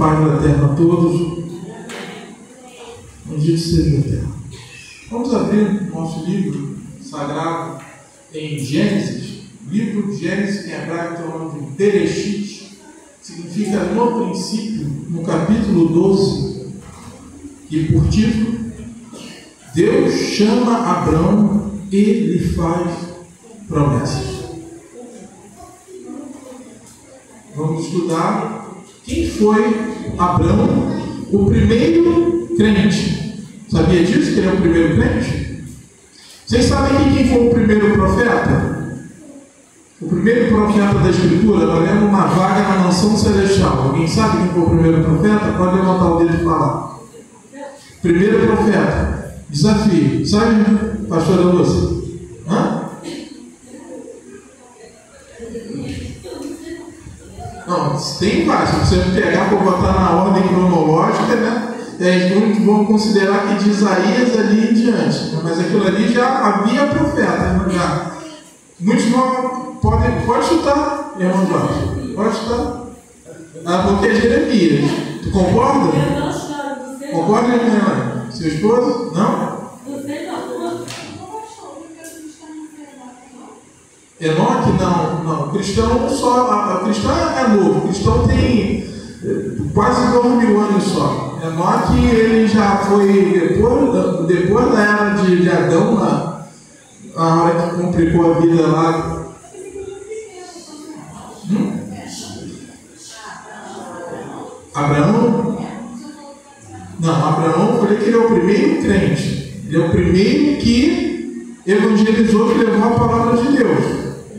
paz fraterna a todos. Bendito seja o Eterno. Vamos abrir o nosso livro sagrado em Gênesis. Livro de Gênesis, em hebraico tem o nome de Bereshit, significa no princípio, no capítulo 12, e por título, Deus chama Abrão e lhe faz promessas. Vamos estudar quem foi Abrão, o primeiro crente. Sabia disso, que ele é o primeiro crente? Vocês sabem quem foi o primeiro profeta? O primeiro profeta da Escritura, valendo uma vaga na mansão celestial. Alguém sabe quem foi o primeiro profeta? Pode levantar o dedo e falar. Primeiro profeta. Desafio. Sabe, pastora Lúcia? Hã? Não, tem vários. Se você pegar para botar na ordem cronológica, né? Vamos considerar que de Isaías ali em diante. Mas aquilo ali já havia profeta. Já. Muitos não pode chutar, irmão Jorge. Pode chutar. Porque é Jeremias. Tu concorda? Concorda, irmã? Seu esposo? Não? Enoque? Não. Cristão só. Cristão é novo. Cristão tem quase 2000 anos só. Enoque, ele já foi depois da era de Adão, lá, a hora que complicou a vida lá. Abraão? Não, Abraão, eu falei que ele é o primeiro crente. Ele é o primeiro que evangelizou, que levou a palavra de Deus.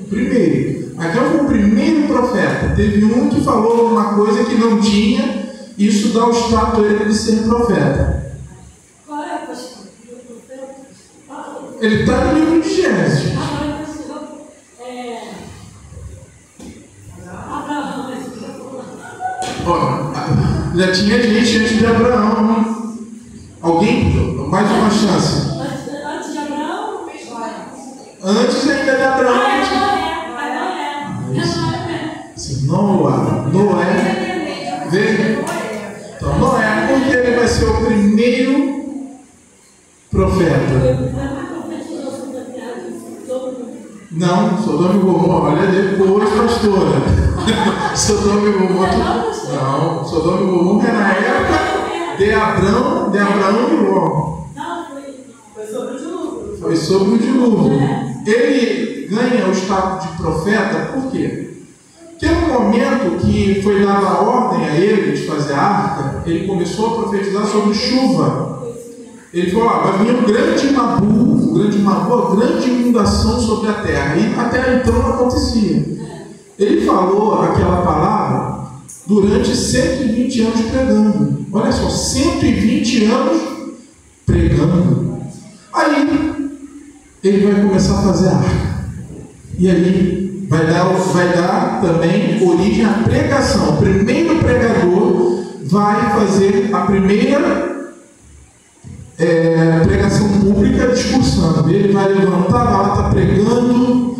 O primeiro. Aqui foi o primeiro profeta. Teve um que falou uma coisa que não tinha, e isso dá o status a ele de ser profeta. Qual é, pastor? Ele está no livro de Gênesis. Já tinha gente antes de Abraão. Alguém? Mais uma chance. Antes de Abraão? Antes ainda de Abraão. Noé. Veja. Então, Noé, porque ele vai ser o primeiro profeta. Não, Sodoma e Gomorra, olha depois, pastora. Sodoma e Gomorra. Não, Sodoma e Gomorra é na época de Abraão e Ló. Não, foi sobre o dilúvio. Foi sobre o dilúvio. Ele ganha o status de profeta, por quê? Porque no momento que foi dada a ordem a ele de fazer a arca, ele começou a profetizar sobre chuva. Ele falou: vai vir um grande uma grande inundação sobre a terra. E até então não acontecia. Ele falou aquela palavra durante 120 anos pregando. Olha só, 120 anos pregando. Aí ele vai começar a fazer a arca. E ali vai dar também origem à pregação. O primeiro pregador vai fazer a primeira pregação pública discursando. Ele vai levantar lá, está pregando,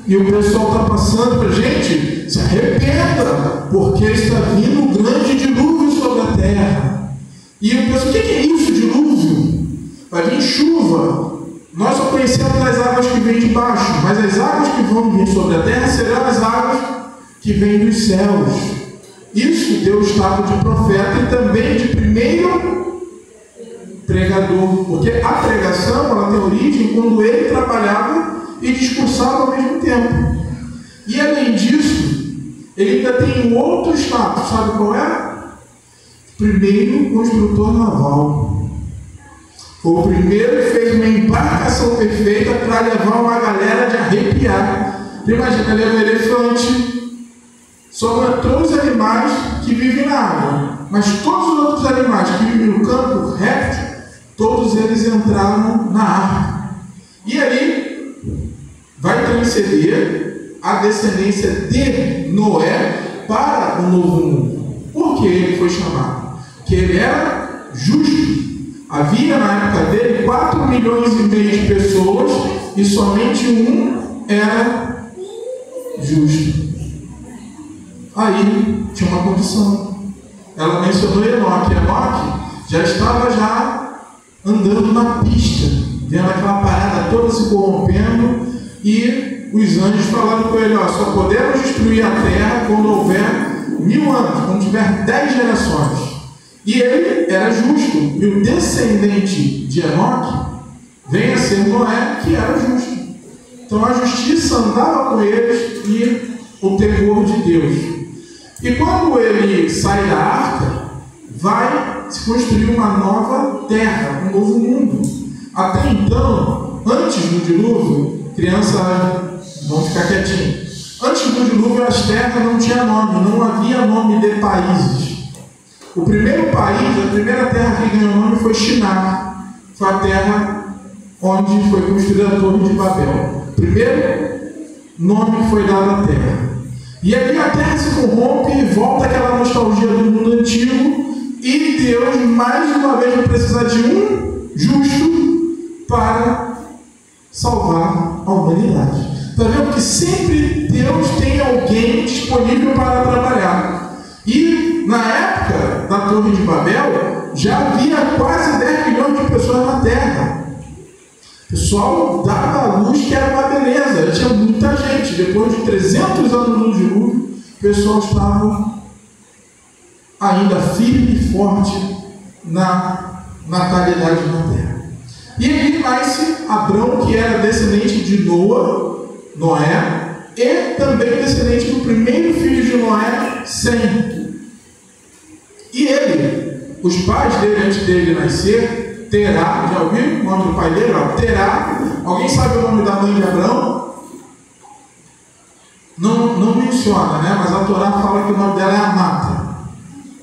e o pessoal está passando para gente, se arrependa, porque está vindo um grande dilúvio sobre a terra. E o pessoal: o que é isso, dilúvio? Vai vir chuva. Nós só conhecemos as águas que vêm de baixo, mas as águas que vão vir sobre a terra serão as águas que vêm dos céus. Isso deu o estado de profeta e também de primeiro pregador, porque a pregação ela tem origem quando ele trabalhava e discursava ao mesmo tempo. E além disso, ele ainda tem um outro status, sabe qual é? Primeiro construtor naval. Foi o primeiro que fez uma embarcação perfeita para levar uma galera de arrepiar. Imagina, leva um elefante, sobrou os animais que vivem na água, mas todos os outros animais que vivem no campo réptil, todos eles entraram na arca. E ali vai transcender a descendência de Noé para o novo mundo. Por que ele foi chamado? Porque ele era justo. Havia na época dele 4,5 milhões de pessoas e somente um era justo. Aí tinha uma condição. ela mencionou Enoque. Enoque já estava andando na pista, vendo aquela parada toda se corrompendo, e os anjos falaram com ele: só podemos destruir a terra quando houver 1000 anos, quando tiver 10 gerações. E ele era justo, e o descendente de Enoque vem a ser Noé, que era justo. Então a justiça andava com eles e o temor de Deus. E quando ele sai da arca, vai se construir uma nova terra, um novo mundo. Até então, antes do dilúvio, crianças vão ficar quietinhos. Antes do dilúvio, as terras não tinham nome, não havia nome de países. O primeiro país, a primeira terra que ganhou nome foi Shinar. Foi a terra onde foi construída a Torre de Babel. O primeiro nome que foi dado à terra. E ali a terra se corrompe e volta aquela nostalgia do mundo antigo. E Deus, mais uma vez, vai precisar de um justo para salvar a humanidade. Está vendo que sempre Deus tem alguém disponível para trabalhar. E na época da Torre de Babel, já havia quase 10 milhões de pessoas na Terra. O pessoal dava a luz que era uma beleza, tinha muita gente. Depois de 300 anos no dilúvio, o pessoal estava ainda firme e forte na natalidade na Terra. E ali nasce Abrão, que era descendente de Noé, e também descendente do primeiro filho de Noé, Sem. E ele, os pais dele, antes dele nascer, Terá, já ouviu o nome do pai dele? Terá. Alguém sabe o nome da mãe de Abrão? Não menciona, né? Mas a Torá fala que o nome dela é Amata.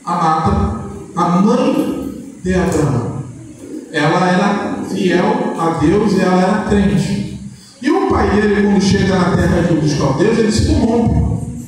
Amata, a mãe de Abraão. Ela era fiel a Deus e ela era crente. E o pai dele, quando chega na terra dos caldeus, ele se corrompe.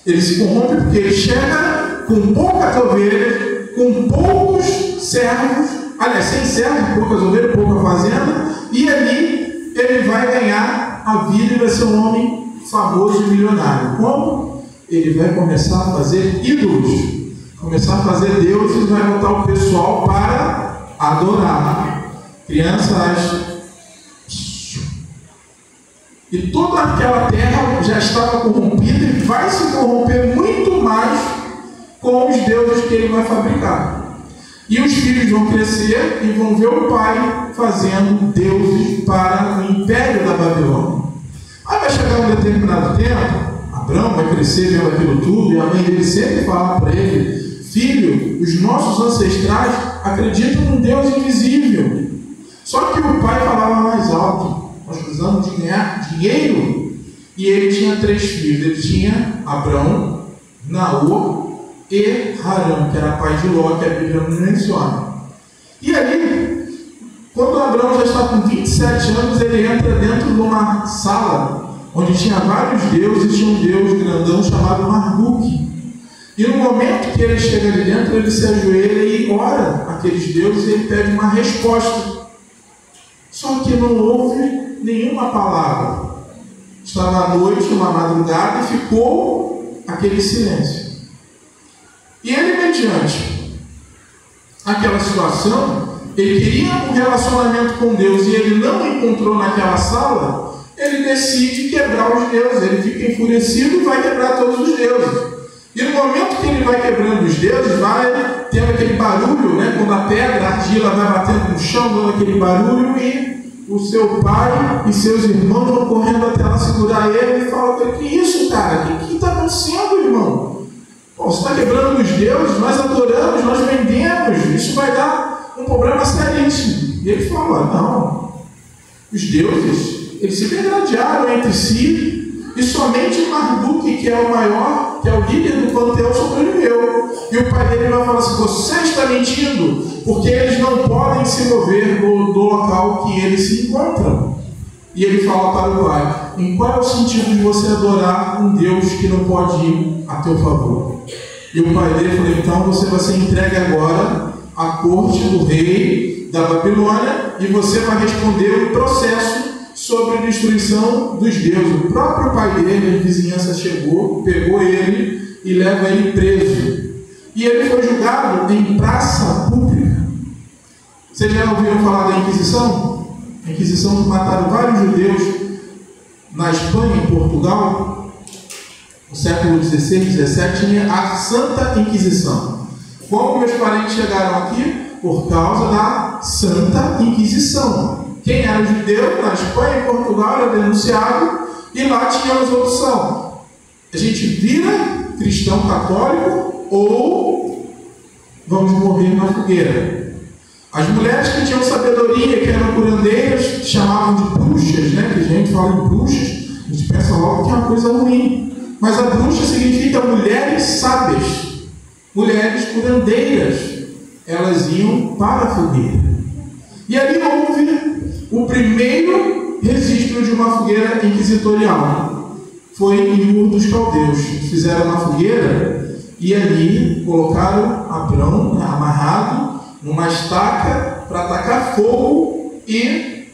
Ele se corrompe porque ele chega com poucas ovelhas, com poucos servos, aliás, sem servos, poucas ovelhas, pouca fazenda, e ali ele vai ganhar a vida e vai ser um homem famoso e milionário. Como? Ele vai começar a fazer ídolos, começar a fazer deuses, e vai botar o pessoal para adorar. Crianças. E toda aquela terra já estava corrompida e vai se corromper muito mais com os deuses que ele vai fabricar. E os filhos vão crescer e vão ver o pai fazendo deuses para o império da Babilônia. Aí vai chegar um determinado tempo, Abrão vai crescer vendo aquilo tudo, e a mãe dele sempre fala para ele: filho, os nossos ancestrais acreditam num Deus invisível. Só que o pai falava mais alto: nós precisamos de ganhar dinheiro. E ele tinha 3 filhos. Ele tinha Abrão, Naor e Harã, que era pai de Ló, que a Bíblia não menciona. E ali, quando Abrão já está com 27 anos, ele entra dentro de uma sala onde tinha vários deuses, e tinha um deus grandão chamado Marduk. E no momento que ele chega ali dentro, ele se ajoelha e ora aqueles deuses, e ele pede uma resposta. Só que não houve nenhuma palavra. Estava à noite, uma madrugada, e ficou aquele silêncio. E ele, mediante aquela situação, ele queria um relacionamento com Deus e ele não encontrou naquela sala, ele decide quebrar os deuses. Ele fica enfurecido e vai quebrar todos os deuses. E no momento que ele vai quebrando os deuses, vai tendo aquele barulho, né? Quando a pedra, a argila vai batendo no chão, dando aquele barulho, e o seu pai e seus irmãos vão correndo até lá segurar ele e falam: que isso, cara? O que está acontecendo, irmão? Bom, você está quebrando os deuses, nós adoramos, nós vendemos, isso vai dar um problema seríssimo. E ele fala: não, os deuses, eles se degradaram entre si, e somente Marduk, que é o maior, que é o líder do panteão, sobreviveu. E o pai dele vai falar assim: você está mentindo, porque eles não podem se mover do local que eles se encontram. E ele fala para o pai: em qual é o sentido de você adorar um Deus que não pode ir a teu favor? E o pai dele falou: então você vai ser entregue agora à corte do rei da Babilônia, e você vai responder o processo sobre a destruição dos deuses. O próprio pai dele, a vizinhança chegou, pegou ele e leva ele preso. e ele foi julgado em praça pública. Vocês já ouviram falar da Inquisição? A Inquisição que mataram vários judeus na Espanha, em Portugal, no século XVI, XVII, tinha a Santa Inquisição. Como meus parentes chegaram aqui? Por causa da Santa Inquisição. Quem era judeu na Espanha e Portugal era denunciado, e lá tínhamos a opção: a gente vira cristão católico ou vamos morrer na fogueira. As mulheres que tinham sabedoria, que eram curandeiras, chamavam de bruxas, né? Que a gente fala em bruxas, a gente pensa logo que é uma coisa ruim. Mas a bruxa significa mulheres sábias, mulheres curandeiras. Elas iam para a fogueira. E ali houve o primeiro registro de uma fogueira inquisitorial. Foi em Ur dos Caldeus. Fizeram uma fogueira e ali colocaram Abrão, né, amarrado numa estaca para atacar fogo, e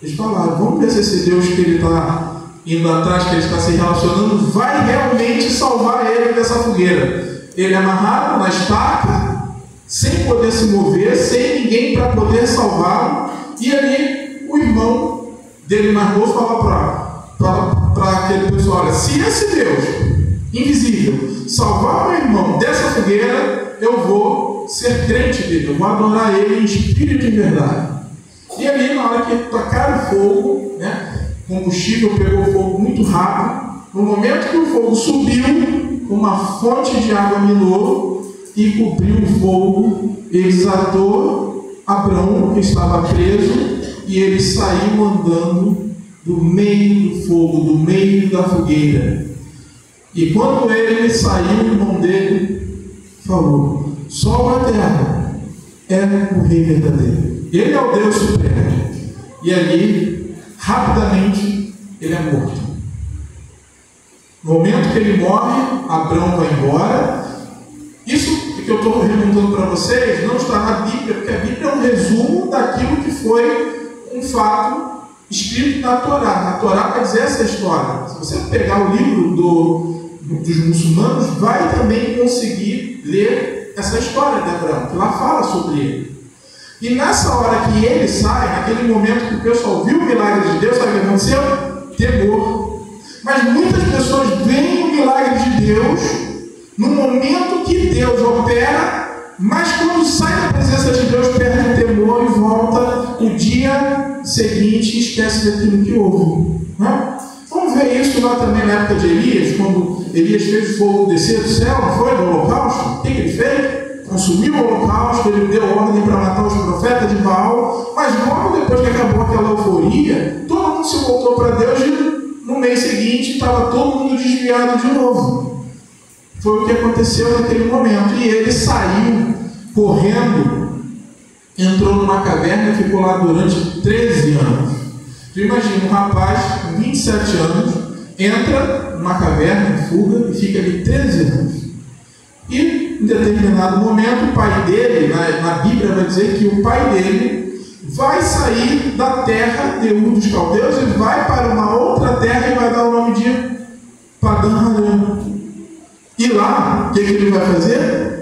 eles falaram: vamos ver se esse Deus que ele está indo atrás, que ele está se relacionando, vai realmente salvar ele dessa fogueira. Ele amarrado na estaca, sem poder se mover, sem ninguém para poder salvá-lo, e ali o irmão dele mais novo fala para aquele pessoal: olha, se esse Deus invisível salvar meu irmão dessa fogueira, eu vou ser crente dele, eu vou adorar ele em espírito e verdade. E ali, na hora que tocaram o fogo, né, o combustível pegou fogo muito rápido. No momento que o fogo subiu, uma fonte de água minou e cobriu o fogo. Ele desatou Abrão, que estava preso, e ele saiu andando do meio do fogo, do meio da fogueira. E quando ele saiu, o irmão dele falou: só a terra é o rei verdadeiro. Ele é o Deus supremo. E ali, rapidamente, ele é morto. No momento que ele morre, Abrão vai embora. Isso que eu estou perguntando para vocês não está na Bíblia, porque a Bíblia é um resumo daquilo que foi um fato escrito na Torá. Na Torá vai dizer essa história. Se você pegar o livro dos muçulmanos, vai também conseguir ler essa história de Abrão, que lá fala sobre ele. E nessa hora que ele sai, naquele momento que o pessoal viu o milagre de Deus, sabe o que aconteceu? Temor. Mas muitas pessoas veem o milagre de Deus no momento que Deus opera, mas quando sai da presença de Deus, perde o temor e volta o dia seguinte e esquece daquilo que houve. Né? Vamos ver isso lá também na época de Elias, quando Elias fez o fogo descer do céu, não foi? Do holocausto. O que ele fez? Consumiu o holocausto, ele deu ordem para matar os profetas de Baal, mas logo depois que acabou aquela euforia, todo mundo se voltou para Deus e no mês seguinte estava todo mundo desviado de novo. Foi o que aconteceu naquele momento. E ele saiu correndo, entrou numa caverna e ficou lá durante 13 anos. Tu imagina um rapaz com 27 anos, entra numa caverna, fuga e fica ali 13 anos. E em determinado momento o pai dele, na Bíblia vai dizer que o pai dele vai sair da terra de Ur dos Caldeus e vai para uma outra terra e vai dar o nome de Padã-Arã. E lá, o que ele vai fazer?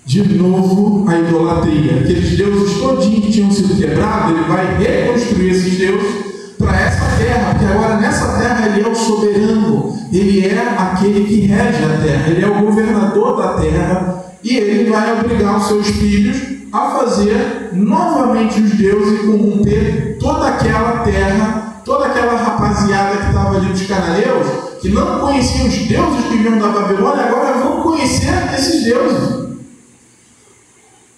De novo a idolatria. Aqueles deuses todinhos que tinham sido quebrados, ele vai reconstruir esses deuses para essa terra, porque agora nessa terra ele é o soberano, ele é aquele que rege a terra, ele é o governador da terra, e ele vai obrigar os seus filhos a fazer novamente os deuses e corromper toda aquela terra, toda aquela rapaziada que estava ali dos cananeus, que não conheciam os deuses que vinham da Babilônia, agora vão conhecer esses deuses.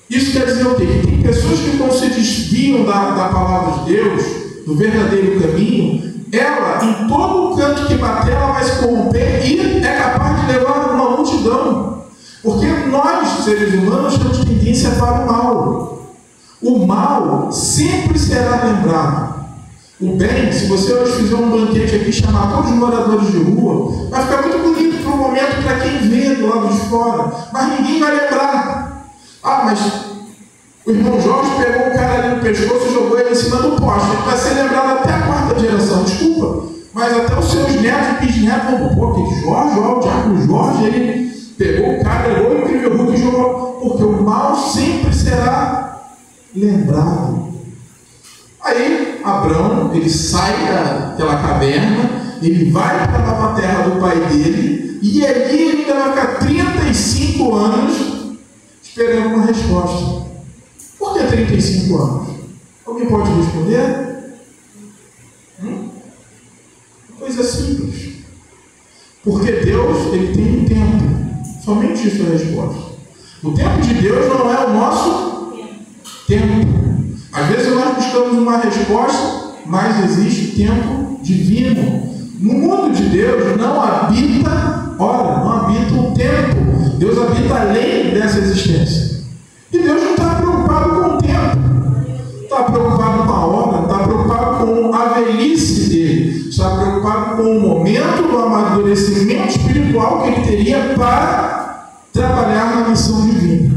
Isso quer dizer o quê? Que tem pessoas que quando se desviam da palavra de Deus, do verdadeiro caminho, ela, em todo o canto que bater, ela vai se corromper e é capaz de levar uma multidão. Porque nós, seres humanos, temos tendência para o mal. O mal sempre será lembrado. O bem, se você hoje fizer um banquete aqui, chamar todos os moradores de rua, vai ficar muito bonito para o momento para quem vê do lado de fora, mas ninguém vai lembrar. Ah, mas o irmão Jorge pegou o cara ali no pescoço e jogou ele em cima do poste. Ele vai ser lembrado até a quarta geração, desculpa, mas até os seus netos e bisnetos vão, pô, aquele Jorge, ó, o diácono Jorge, Pegou o cara, levou o incrível Hulk e jogou, porque o mal sempre será lembrado. Aí Abrão, ele sai daquela caverna, ele vai para a nova terra do pai dele, e ali ele ainda vai ficar 35 anos esperando uma resposta. Por que 35 anos? Alguém pode responder? Coisa simples. Porque Deus, ele tem um tempo. Somente isso é a resposta. O tempo de Deus não é o nosso tempo. Às vezes nós buscamos uma resposta, mas existe tempo divino. No mundo de Deus não habita hora, não habita o tempo. Deus habita além dessa existência. E Deus não está preocupado com o tempo. Está preocupado com a hora, está preocupado com a velhice dele. Está preocupado com o momento do amadurecimento espiritual que ele teria para trabalhar na missão divina.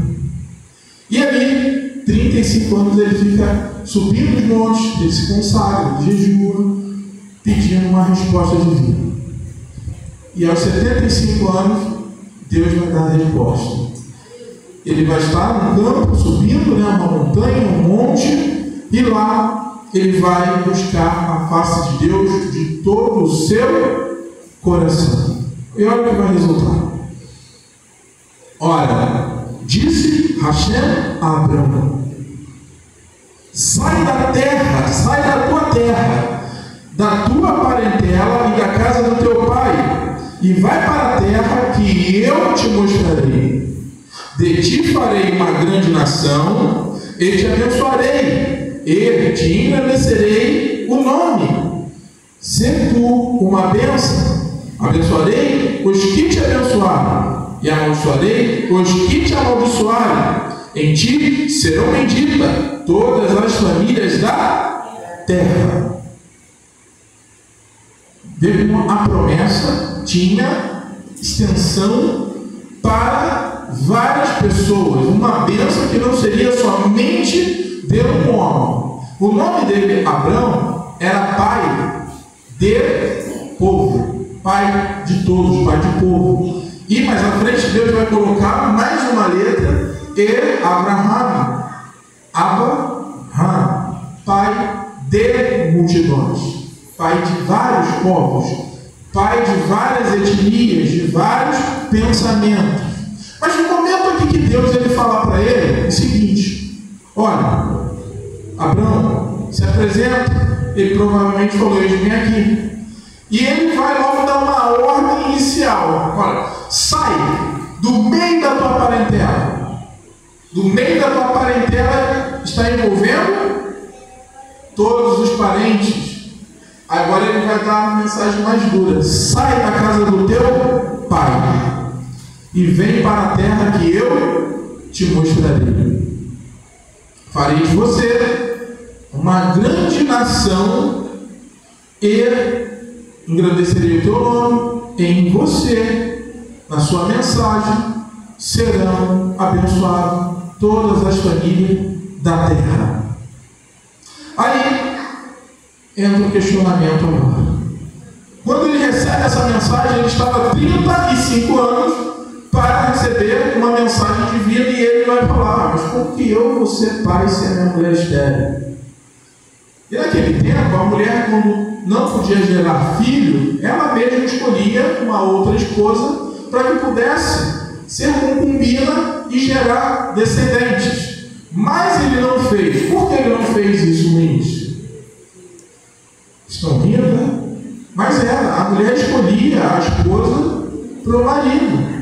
E ali, 35 anos, ele fica subindo os montes, ele se consagra, ele jejua, pedindo uma resposta divina. E aos 75 anos, Deus vai dar a resposta. Ele vai estar no campo, subindo uma montanha, um monte, e lá ele vai buscar a face de Deus de todo o seu coração. E olha o que vai resultar. Ora, disse Hashem a Abrão: sai da terra, sai da tua terra, da tua parentela e da casa do teu pai, e vai para a terra que eu te mostrarei. De ti farei uma grande nação, e te abençoarei, e te engrandecerei o nome. Se tu uma bênção, abençoarei os que te abençoarem, e amaldiçoarei os que te amaldiçoarem. Em ti serão benditas todas as famílias da terra. Vê como a promessa tinha extensão para várias pessoas, uma bênção que não seria somente de um homem. O nome dele, Abrão, era pai de povo, pai de todos, pai de povo. E mais à frente Deus vai colocar mais uma letra, e Abraham, Abraham, pai de multidões, pai de vários povos, pai de várias etnias, de vários pensamentos. Mas no momento aqui que Deus ele fala para ele o seguinte: olha, Abraão, se apresenta. Ele provavelmente falou: eis-me aqui. E ele vai logo dar uma ordem inicial: olha, sai do meio da tua parentela. Do meio da tua parentela está envolvendo todos os parentes. Agora ele vai dar uma mensagem mais dura: sai da casa do teu pai e vem para a terra que eu te mostrarei. Farei de você uma grande nação e engrandecerei o teu nome. Em você, na sua mensagem, serão abençoadas todas as famílias da terra. Aí entra o questionamento agora. Quando ele recebe essa mensagem, ele estava 35 anos para receber uma mensagem divina, e ele vai falar: mas por que eu vou ser pai se a minha mulher estéril? E naquele tempo, a mulher, quando não podia gerar filho, ela mesma escolhia uma outra esposa para que pudesse ser concubina e gerar descendentes. Mas ele não fez. Por que ele não fez isso no início? Estão rindo, né? Mas a mulher escolhia a esposa para o marido.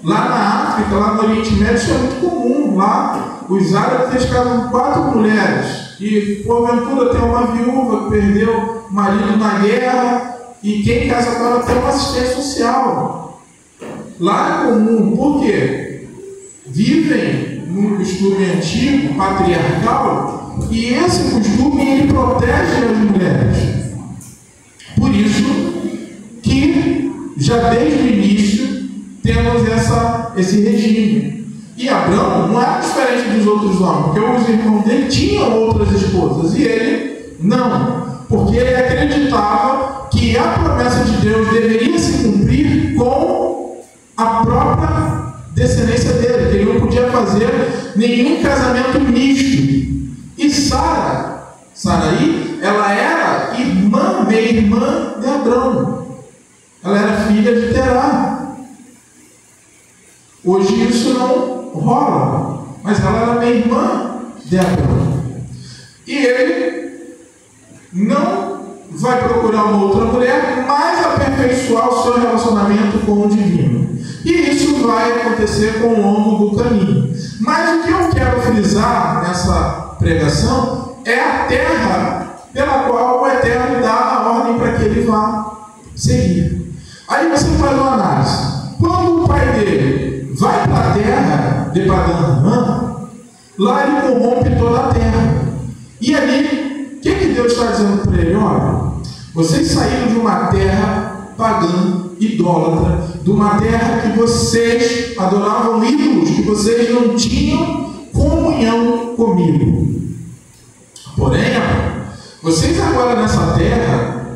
Lá na África, lá no Oriente Médio, isso é muito comum. Lá, os árabes casam com 4 mulheres. E, porventura, tem uma viúva que perdeu o marido na guerra, e quem casa com ela tem uma assistência social. Lá é comum. Por quê? Vivem num costume antigo, patriarcal, e esse costume ele protege as mulheres. Por isso que, já desde o início, temos esse regime. E Abraão não era diferente dos outros homens, porque os irmãos dele tinham outras esposas, e ele não, porque ele acreditava que a promessa de Deus deveria se cumprir com a própria nenhum casamento misto. E Saraí, ela era meia-irmã de Abrão. Ela era filha de Terá. Hoje isso não rola, mas ela era meia-irmã de Abrão. E ele não vai procurar uma outra mulher, mas aperfeiçoar o seu relacionamento com o divino. E isso vai acontecer com o longo do caminho. Mas o que eu quero frisar nessa pregação é a terra pela qual o Eterno dá a ordem para que ele vá seguir. Aí você faz uma análise. Quando o pai dele vai para a terra de Padã-Arã, lá ele corrompe toda a terra. E ali, o que Deus está dizendo para ele? Olha, vocês saíram de uma terra pagã, idólatra, de uma terra que vocês adoravam ídolos, que vocês não tinham comunhão comigo. Porém, vocês agora nessa terra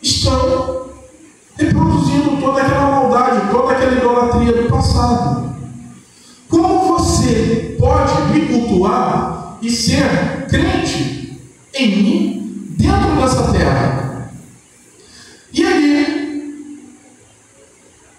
estão reproduzindo toda aquela maldade, toda aquela idolatria do passado. Como você pode me cultuar e ser crente em mim dentro dessa terra? E aí,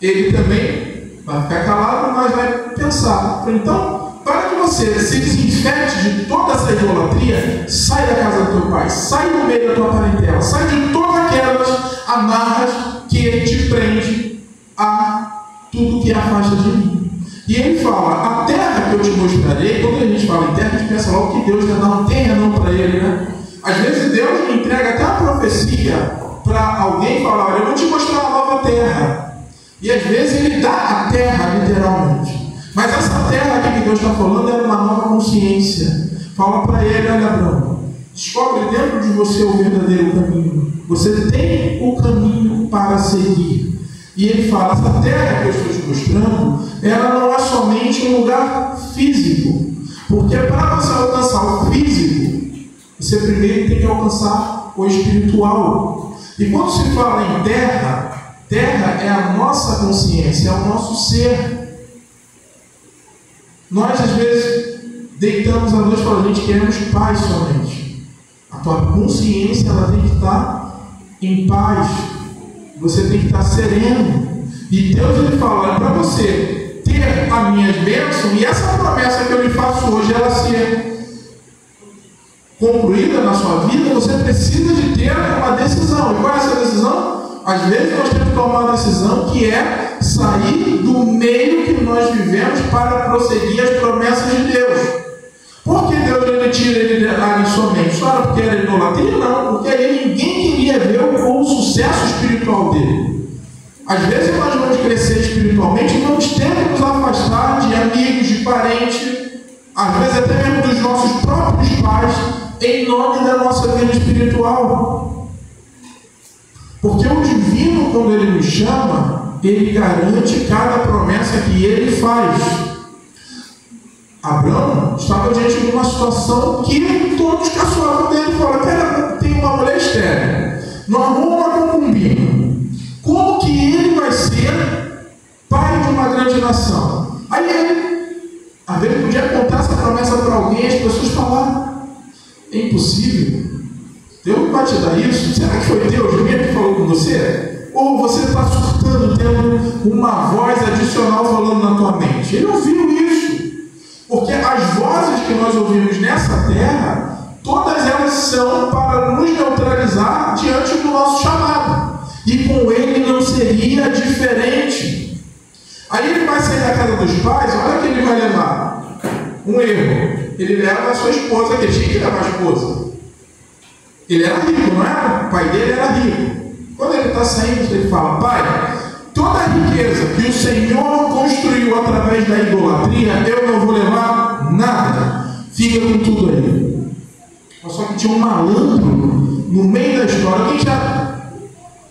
ele também vai ficar calado, mas vai pensar. Então, para que você se desinfete de toda essa idolatria, sai da casa do teu pai, sai do meio da tua parentela, sai de todas aquelas amarras que te prende a tudo que afasta de mim. E ele fala, a terra que eu te mostrarei. Quando a gente fala em terra, a gente pensa logo que Deus vai dar um terreno para ele, né? Às vezes Deus me entrega até uma profecia para alguém falar, olha, eu vou te mostrar uma nova terra. E às vezes ele dá a terra, literalmente. Mas essa terra aqui que Deus está falando é uma nova consciência. Fala para ele, olha, Abraão, descobre dentro de você o verdadeiro caminho. Você tem o caminho para seguir. E ele fala, essa terra que eu estou te mostrando, ela não é somente um lugar físico. Porque para você alcançar o físico, você primeiro tem que alcançar o espiritual. E quando se fala em terra, terra é a nossa consciência, é o nosso ser. Nós, às vezes, deitamos a noite e falamos, a gente queremos paz somente. A tua consciência ela tem que estar em paz. Você tem que estar sereno. E Deus ele fala, para você ter as minhas bênçãos, e essa promessa que eu lhe faço hoje, ela ser concluída na sua vida, você precisa de ter uma decisão. E qual é essa decisão? Às vezes nós temos que tomar uma decisão que é sair do meio que nós vivemos para prosseguir as promessas de Deus. Por que Deus ele tira ele ali somente? Só era porque era idolatria? Não, porque aí ninguém queria ver o sucesso espiritual dele. Às vezes nós vamos crescer espiritualmente e vamos ter que nos afastar de amigos, de parentes, às vezes até mesmo dos nossos próprios pais, em nome da nossa vida espiritual. Porque o divino, quando ele nos chama, ele garante cada promessa que ele faz. Abraão estava diante de uma situação que todos caçoavam dele e falaram, cara, tem uma mulher estéril, não arruma uma concubina. Como que ele vai ser pai de uma grande nação? Aí ele, às vezes, podia contar essa promessa para alguém, as pessoas falaram, é impossível. Deus vai te dar isso? Será que foi Deus mesmo que falou com você? Ou você está surtando, tendo uma voz adicional falando na tua mente? Ele ouviu isso. Porque as vozes que nós ouvimos nessa terra, todas elas são para nos neutralizar diante do nosso chamado. E com ele não seria diferente. Aí ele vai sair da casa dos pais, olha o que ele vai levar. Um erro. Ele leva a sua esposa, que ele tinha que levar a esposa. Ele era rico, não era? O pai dele era rico. Quando ele está saindo, ele fala, pai, toda a riqueza que o Senhor construiu através da idolatria, eu não vou levar nada. Fica com tudo aí. Só que tinha um malandro no meio da história. Quem já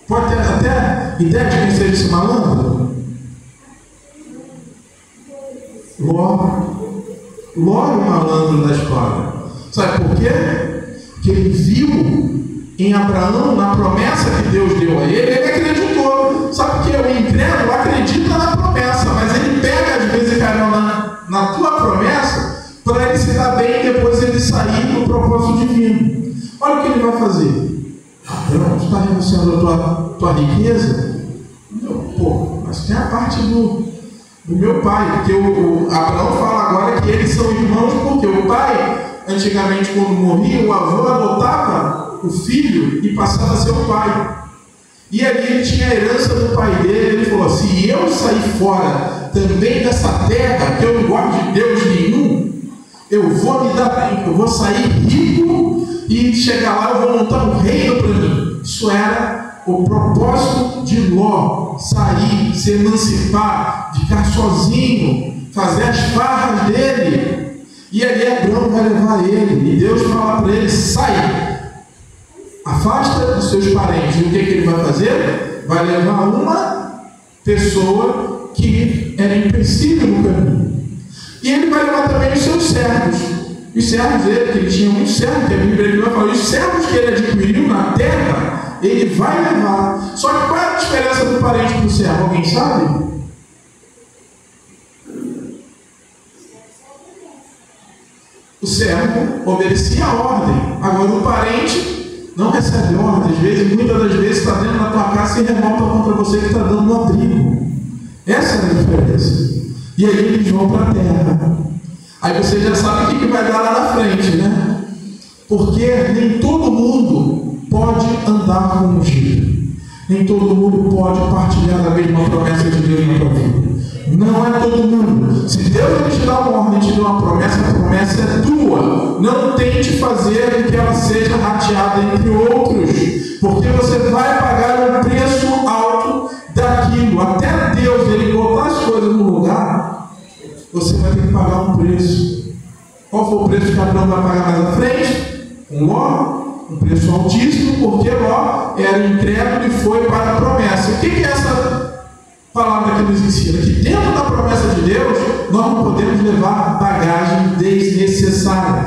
pode ter até ideia de quem seja esse malandro? Logo o malandro da história. Sabe por quê? Porque ele viu em Abraão, na promessa que Deus deu a ele acreditou. Sabe que o incrédulo acredita na promessa, mas ele pega às vezes carona na tua promessa fazer? Abraão, tu está renunciando a tua riqueza? Pô, mas tem a parte do meu pai, porque o Abraão fala agora que eles são irmãos, porque o pai, antigamente, quando morria, o avô adotava o filho e passava a ser o pai. E ali ele tinha a herança do pai dele. Ele falou: se eu sair fora também dessa terra, que eu não gosto de Deus nenhum, eu vou me dar bem, eu vou sair rico e chegar lá, eu vou montar um reino para mim. Isso era o propósito de Ló: sair, se emancipar, ficar sozinho, fazer as farras dele. E ali Abraão vai levar ele, e Deus fala para ele: sai, afasta dos seus parentes. E o que ele vai fazer? Vai levar uma pessoa que era empecilho no caminho. E ele vai levar também os seus servos. Os servos dele, que ele tinha muitos servos, que a Bíblia vai falar, os servos que ele adquiriu na terra, ele vai levar. Só que qual é a diferença do parente para o servo? Alguém sabe? O servo obedecia a ordem. Agora o parente não recebe ordem. Às vezes, muitas das vezes, está dentro da tua casa e revolta contra você que está dando um abrigo. Essa é a diferença. E aí eles vão para a terra. Aí você já sabe o que vai dar lá na frente, né? Porque nem todo mundo pode andar com o ungido. Nem todo mundo pode partilhar da mesma promessa de Deus na tua vida. Não é todo mundo. Se Deus te dá uma ordem, te dá uma promessa, a promessa é tua. Não tente fazer com que ela seja rateada entre outros, porque você vai pagar um preço alto daquilo. Até Deus ele botar as coisas no lugar, você vai ter que pagar um preço. Qual foi o preço que Abraão vai pagar mais à frente? Um Ló, um preço altíssimo, porque Ló era incrédulo e foi para a promessa. O que é essa palavra que nos ensina? Que dentro da promessa de Deus, nós não podemos levar bagagem desnecessária.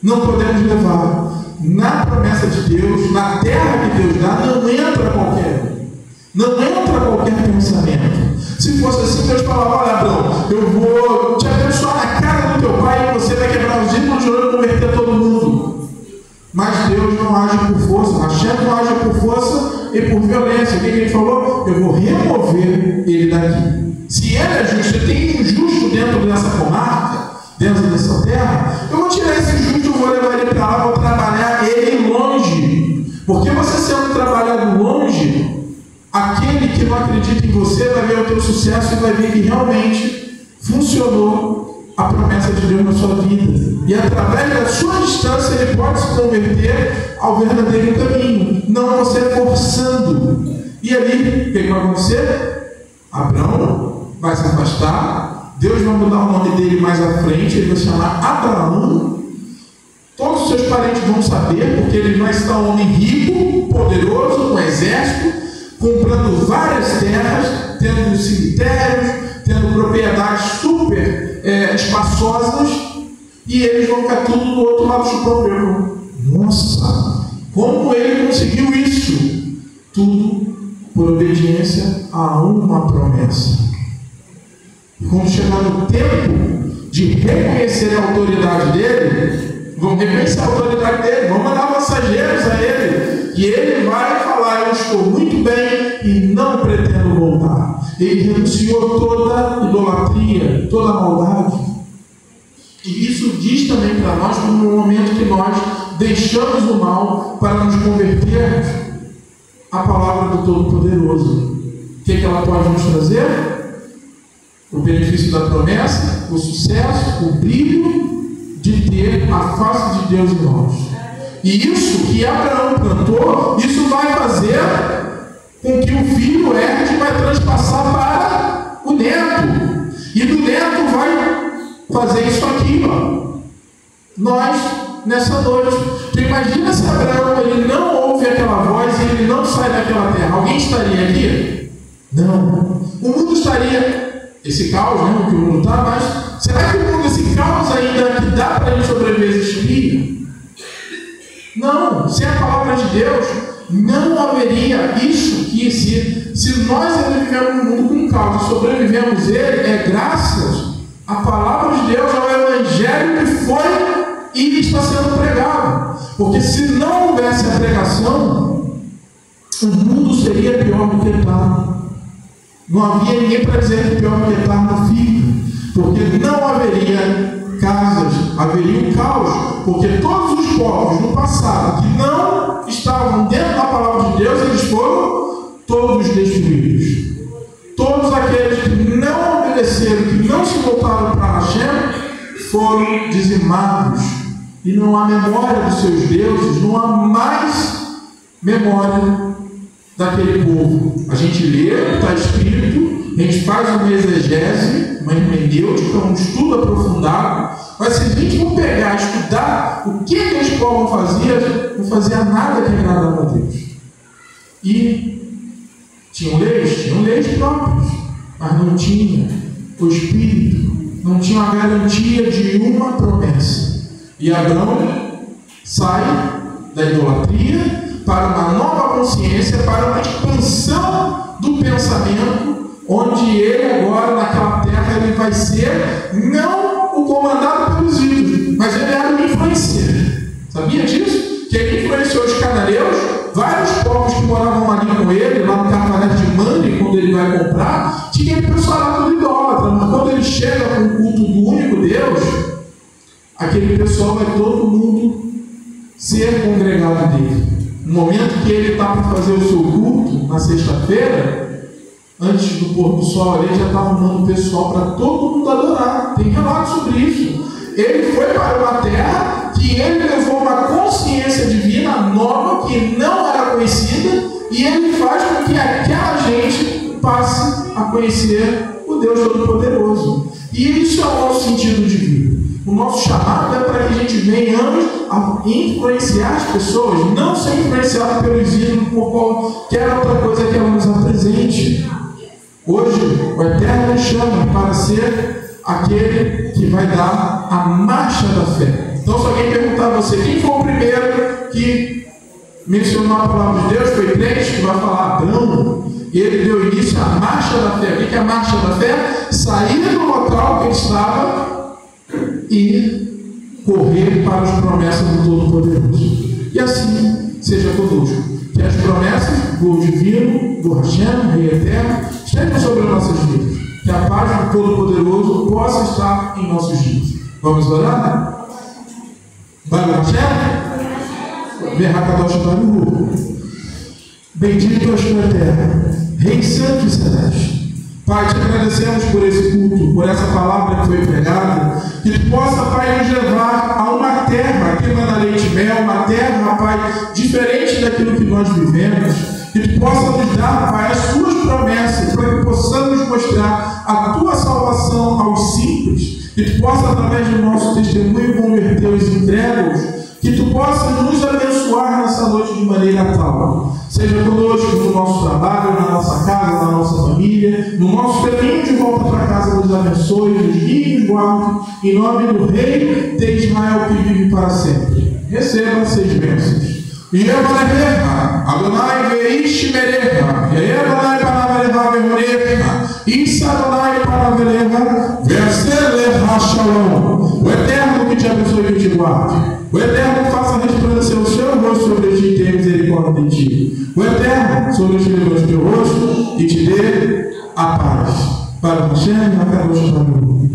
Não podemos levar. Na promessa de Deus, na terra que Deus dá, não entra qualquer um. Não entra qualquer pensamento. Se fosse assim, Deus falava: olha, Abraão, eu vou te abençoar na casa do teu pai e você vai quebrar os ídolos de ouro e converter todo mundo. Mas Deus não age por força, Hashem não age por força e por violência. O que ele falou? Eu vou remover ele daqui. Se ele é justo, e tem um justo dentro dessa comarca, dentro dessa terra, eu vou tirar esse justo, eu vou levar ele para lá, vou trabalhar ele longe. Porque você sendo trabalhado longe, aquele que não acredita em você vai ver o teu sucesso e vai ver que realmente funcionou a promessa de Deus na sua vida. E através da sua distância ele pode se converter ao verdadeiro caminho, não você forçando. E ali, o que vai acontecer? Abraão vai se afastar, Deus vai mudar o nome dele mais à frente, ele vai se chamar Abraão. Todos os seus parentes vão saber, porque ele vai estar um homem rico, poderoso, com exército, comprando várias terras, tendo cemitérios, tendo propriedades super espaçosas, e eles vão ficar tudo do outro lado chupando. Nossa, como ele conseguiu isso? Tudo por obediência a uma promessa. E quando chegar no tempo de reconhecer a autoridade dele, vão reconhecer a autoridade dele, vão mandar mensageiros a ele, e ele vai falar: eu estou muito bem e não pretendo voltar. Ele renunciou toda idolatria, toda maldade. E isso diz também para nós, como no momento que nós deixamos o mal para nos convertermos à palavra do Todo-Poderoso. O que ela pode nos trazer? O benefício da promessa, o sucesso, o brilho de ter a face de Deus em nós. E isso que Abraão plantou, isso vai fazer com que o filho herde vai transpassar para o neto. E do neto vai fazer isso aqui, ó. Nós, nessa noite. Tu imagina se Abraão ele não ouve aquela voz e ele não sai daquela terra. Alguém estaria aqui? Não. O mundo estaria, esse caos, né? Que o mundo está, mas será que o mundo, esse caos ainda que dá para a gente sobreviver, existiria? Não. Sem a palavra de Deus, não haveria isso que se nós vivemos num mundo com caos e sobrevivemos ele, é graças à palavra de Deus, ao Evangelho que foi e está sendo pregado. Porque se não houvesse a pregação, o mundo seria pior do que está. Não havia ninguém para dizer que pior do que está não fica. Porque não haveria casas, haveria um caos. Porque todos os povos no passado que não estavam dentro da palavra de Deus, eles foram todos destruídos. Todos aqueles que não obedeceram, que não se voltaram para Hashem, foram dizimados. E não há memória dos seus deuses, não há mais memória daquele povo. A gente lê, está escrito, a gente faz uma exegese, uma hermenêutica, um estudo aprofundado, mas se a gente for pegar e estudar o que aqueles povos faziam, não fazia nada que agradava a Deus. E tinham leis próprias, mas não tinha o Espírito, não tinha a garantia de uma promessa. E Abraão sai da idolatria para uma nova consciência, para uma expansão do pensamento, onde ele agora, naquela terra, ele vai ser não o comandado pelos ídolos, mas ele era um influencer. Sabia disso? Que ele influenciou os cananeus, vários povos que moravam ali com ele, lá no Carvalho de Mande, quando ele vai comprar, tinha aquele pessoal lá todo idólatra, mas quando ele chega com o culto do único Deus, aquele pessoal vai todo mundo ser congregado dele. No momento que ele está para fazer o seu culto, na sexta-feira, antes do pôr do sol, ele já está arrumando o pessoal para todo mundo adorar. Tem relatos sobre isso. Ele foi para uma terra que ele levou uma consciência divina nova, que não era conhecida, e ele faz com que aquela gente passe a conhecer o Deus Todo-Poderoso. E isso é o nosso sentido de vida. O nosso chamado é para que a gente venhamos a influenciar as pessoas, não ser influenciado pelos ídolos por qualquer outra coisa que ela nos apresente. Hoje, o Eterno nos chama para ser aquele que vai dar a marcha da fé. Então, se alguém perguntar a você quem foi o primeiro que mencionou a palavra de Deus, foi crente, que vai falar Abraão, e ele deu início à marcha da fé. O que é a marcha da fé? Sair do local que ele estava e correr para as promessas do Todo-Poderoso. E assim seja conosco. Que as promessas do Divino, do Hashem, Rei Eterno, estejam sobre as nossas vidas. Que a paz do Todo-Poderoso possa estar em nossos dias. Vamos orar? Vai no Hashem? Berrakadosh Baruch. Bendito és tu, Eterno, Rei Santo e Celeste. Pai, te agradecemos por esse culto, por essa palavra que foi pregada, que tu possa, Pai, nos levar a uma terra que manda leite e mel, uma terra, Pai, diferente daquilo que nós vivemos, que tu possa nos dar, Pai, as tuas promessas, para que possamos mostrar a tua salvação aos simples, que tu possa, através do nosso testemunho, converter os incrédulos, que tu possa nos abençoar nessa noite de maneira tal. Seja conosco no nosso trabalho, na nossa casa, na nossa família, no nosso caminho de volta para casa, nos abençoe, nos guie e nos guarde, em nome do Rei de Israel que vive para sempre. Receba 6 bênçãos. Yevanecha, Adonai veish merecha, Yevanai panavelecha vemonecha, Isa Adonai panavelecha, verselecha shalom. O Eterno que te abençoe e te guarde. O Eterno que faça resplandecer o seu rosto sobre ti e tenha misericórdia de ti. O Eterno sobre ti levante o teu rosto e te dê a paz. Para o Hashem, na Kadosh Baruch.